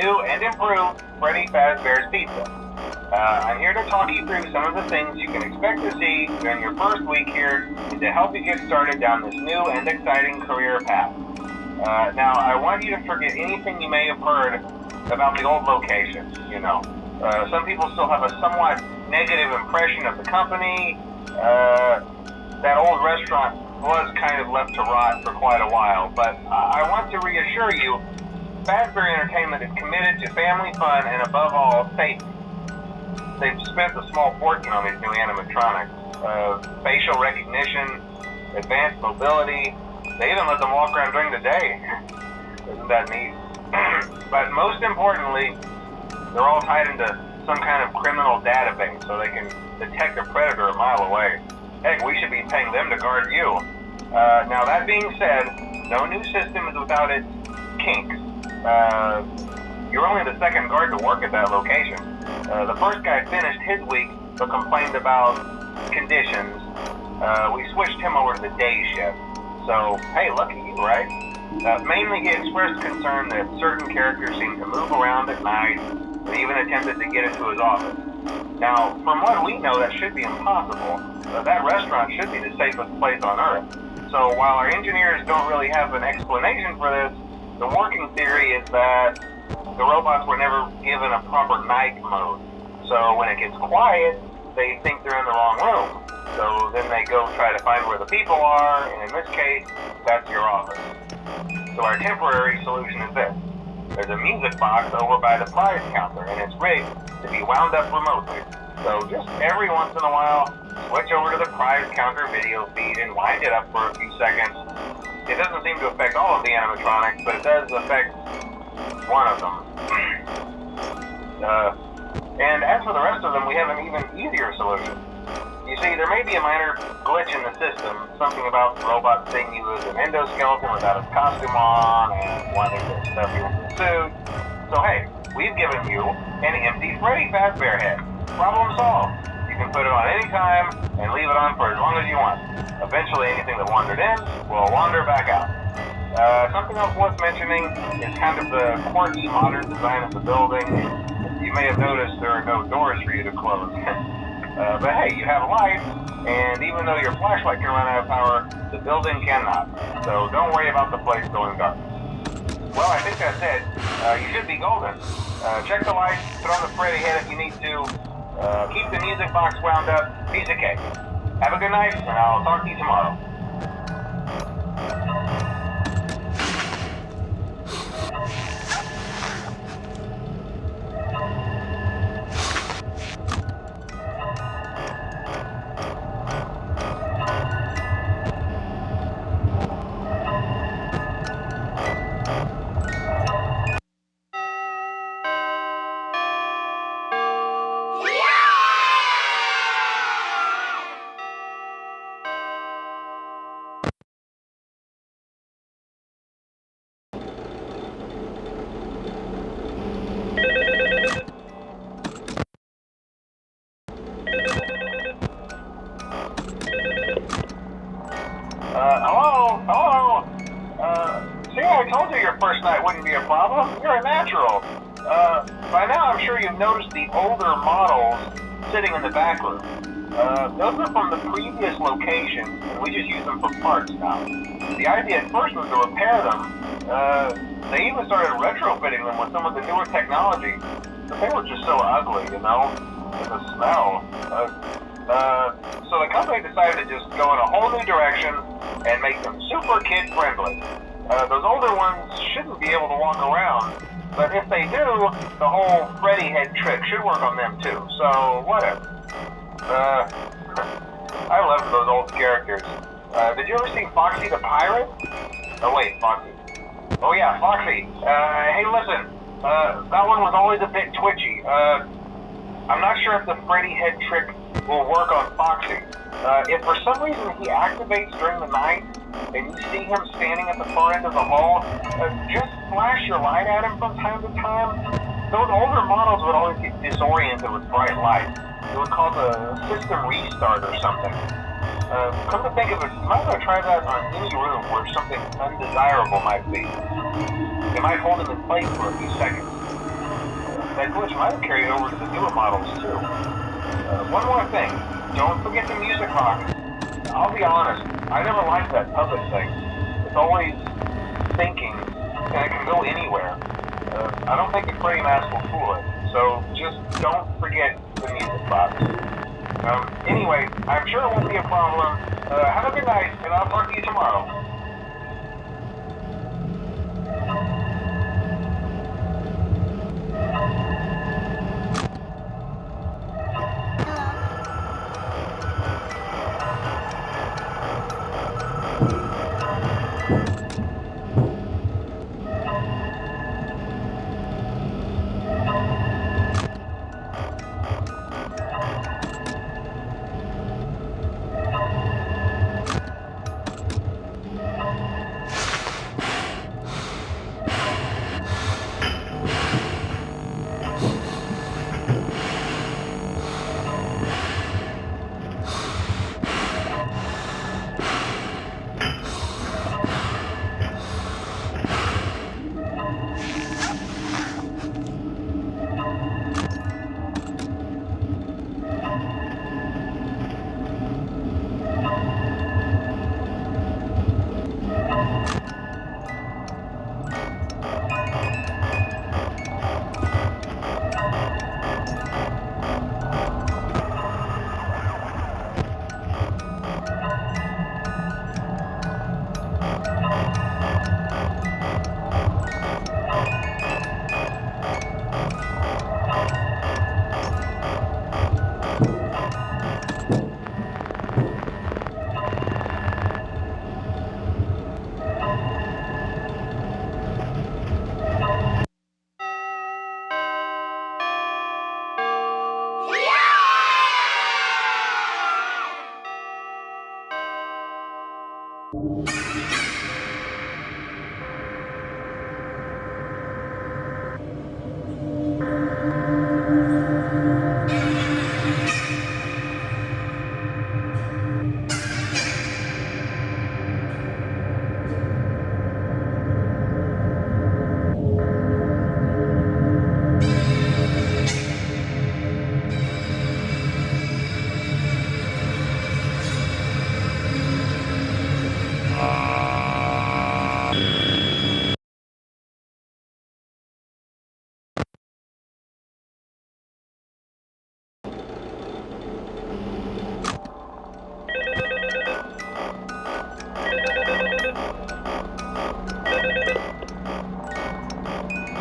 new and improved Freddy Fazbear's Pizza. I'm here to talk you through some of the things you can expect to see during your first week here and to help you get started down this new and exciting career path. Now, I want you to forget anything you may have heard about the old location, you know. Some people still have a somewhat negative impression of the company. That old restaurant was kind of left to rot for quite a while, but I want to reassure you, Fazbear Entertainment is committed to family fun and above all, safety. They've spent a small fortune on these new animatronics. Facial recognition, advanced mobility, they even let them walk around during the day. Isn't that neat? But most importantly, they're all tied into some kind of criminal database so they can detect a predator a mile away. Heck, we should be paying them to guard you. Now that being said, no new system is without its kinks. You're only the second guard to work at that location. The first guy finished his week but complained about conditions. We switched him over to the day shift. So, hey, lucky you, right? Mainly he expressed concern that certain characters seem to move around at night and even attempted to get into his office. Now, from what we know, that should be impossible. That restaurant should be the safest place on Earth. So while our engineers don't really have an explanation for this, the working theory is that the robots were never given a proper night mode. So when it gets quiet, they think they're in the wrong room. So then they go try to find where the people are, and in this case, that's your office. So our temporary solution is this. There's a music box over by the prize counter, and it's rigged to be wound up remotely. So just every once in a while, switch over to the prize counter video feed and wind it up for a few seconds. It doesn't seem to affect all of the animatronics, but it does affect one of them. And as for the rest of them, we have an even easier solution. You see, there may be a minor glitch in the system, something about the robot seeing you as an endoskeleton without his costume on and wanting to stuff you into a suit. So hey, we've given you an empty Freddy Fazbear head. Problem solved. You can put it on any time and leave it on for as long as you want. Eventually anything that wandered in will wander back out. Something else worth mentioning is kind of the quirky modern design of the building. You may have noticed there are no doors for you to close. But hey, you have a light, and even though your flashlight can run out of power, the building cannot. So don't worry about the place going dark. Well, I think that's it. You should be golden. Check the lights, put on the Freddy head if you need to. Keep the music box wound up. Piece of cake. Have a good night, and I'll talk to you tomorrow. Hello? See, I told you your first night wouldn't be a problem. You're a natural. By now I'm sure you've noticed the older models sitting in the back room. Those are from the previous location, and we just use them for parts now. The idea at first was to repair them. They even started retrofitting them with some of the newer technology, but they were just so ugly, you know? And the smell. So the company decided to just go in a whole new direction and make them super kid-friendly. Those older ones shouldn't be able to walk around, but if they do, the whole Freddy head trick should work on them too, so whatever. I loved those old characters. Did you ever see Foxy the Pirate? Oh wait, Foxy. Oh yeah, Foxy. Hey listen, that one was always a bit twitchy. I'm not sure if the Freddy head trick will work on Foxy. If for some reason he activates during the night, and you see him standing at the far end of the hall, just flash your light at him from time to time. Those older models would always get disoriented with bright lights. It would cause a system restart or something. Come to think of it, you might want to try that on any room where something undesirable might be. It might hold him in place for a few seconds. that glitch might have carried over to the newer models too. One more thing, don't forget the music box. I'll be honest, I never liked that puppet thing. It's always thinking, and it can go anywhere. I don't think the Freddy mask will fool it, so just don't forget the music box. Anyway, I'm sure it won't be a problem. Have a good night, and I'll talk to you tomorrow.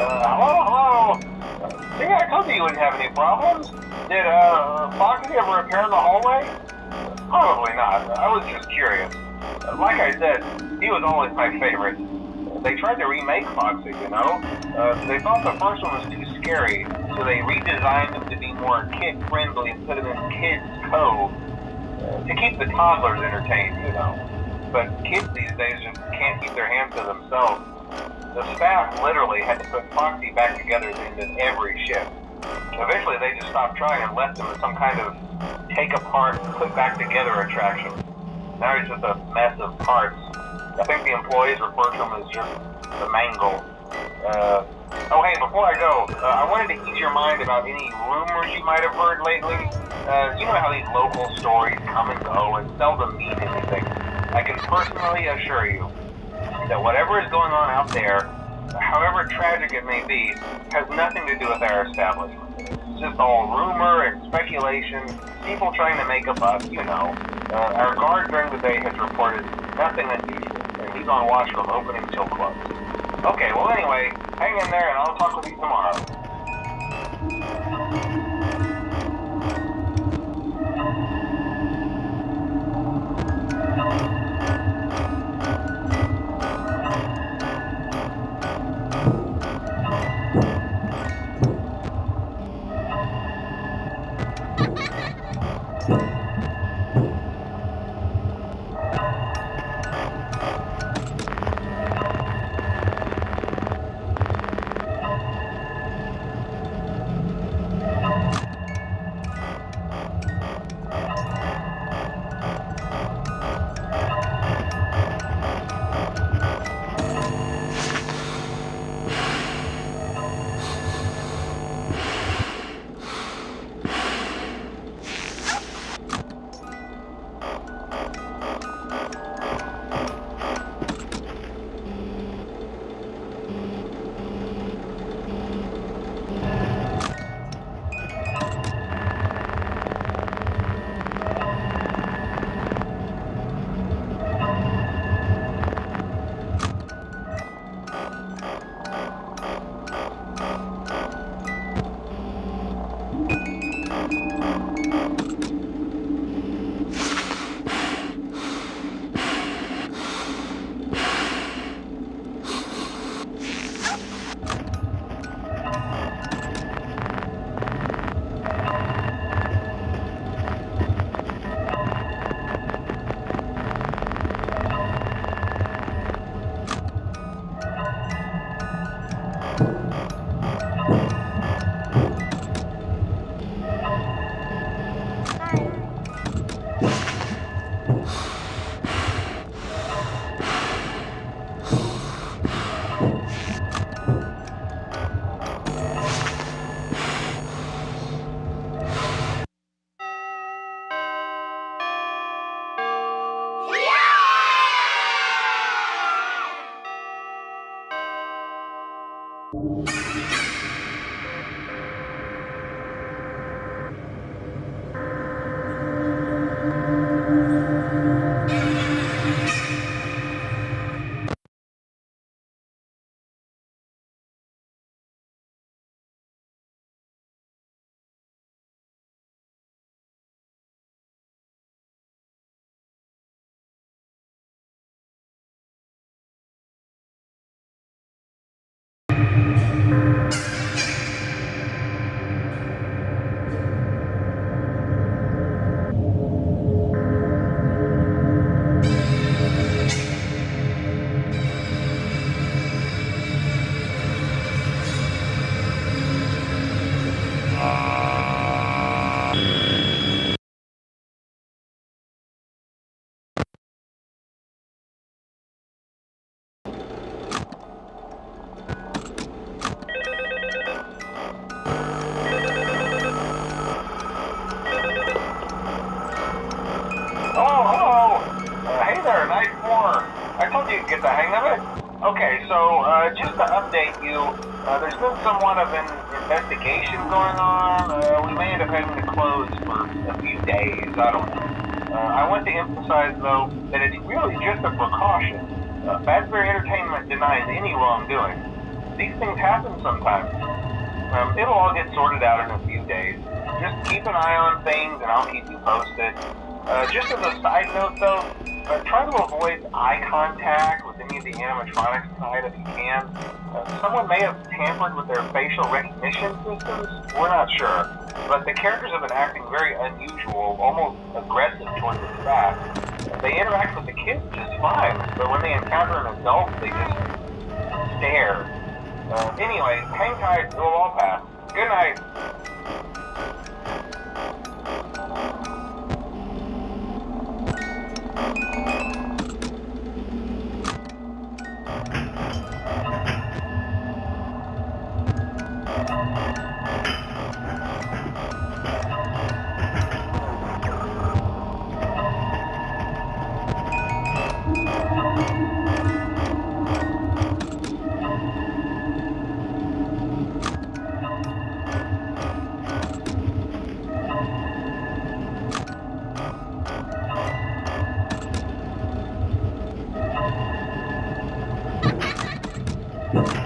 Hello? See, I told you wouldn't have any problems. Did, Foxy ever appear in the hallway? Probably not. I was just curious. Like I said, he was always my favorite. They tried to remake Foxy, you know? They thought the first one was too scary, so they redesigned him to be more kid-friendly and put him in Kids Cove to keep the toddlers entertained, you know. But kids these days just can't keep their hands to themselves. The staff literally had to put Foxy back together at the end of every shift. Eventually they just stopped trying and left him as some kind of take-apart, put-back-together attraction. Now he's just a mess of parts. I think the employees refer to him as just the mangle. Oh hey, before I go, I wanted to ease your mind about any rumors you might have heard lately. You know how these local stories come and go and seldom mean anything. I can personally assure you that whatever is going on out there, however tragic it may be, has nothing to do with our establishment. It's just all rumor and speculation, people trying to make a buck, you know. Our guard during the day has reported nothing unusual, and he's on watch from opening till close. Okay, well anyway, hang in there and I'll talk with you tomorrow. Oh, hello! Hey there, Night 4. I told you to get the hang of it. Okay, so just to update you, there's been somewhat of an investigation going on. We may end up having to close for a few days, I don't know. I want to emphasize, though, that it's really just a precaution. Fazbear Entertainment denies any wrongdoing. These things happen sometimes. It'll all get sorted out in a few days. Just keep an eye on things and I'll keep you posted. Just as a side note though, try to avoid eye contact with any of the animatronics tonight if you can. Someone may have tampered with their facial recognition systems, we're not sure. But the characters have been acting very unusual, almost aggressive towards the staff. They interact with the kids just fine, but when they encounter an adult, they just stare. Anyway, hang tight, it'll all pass. Good night. You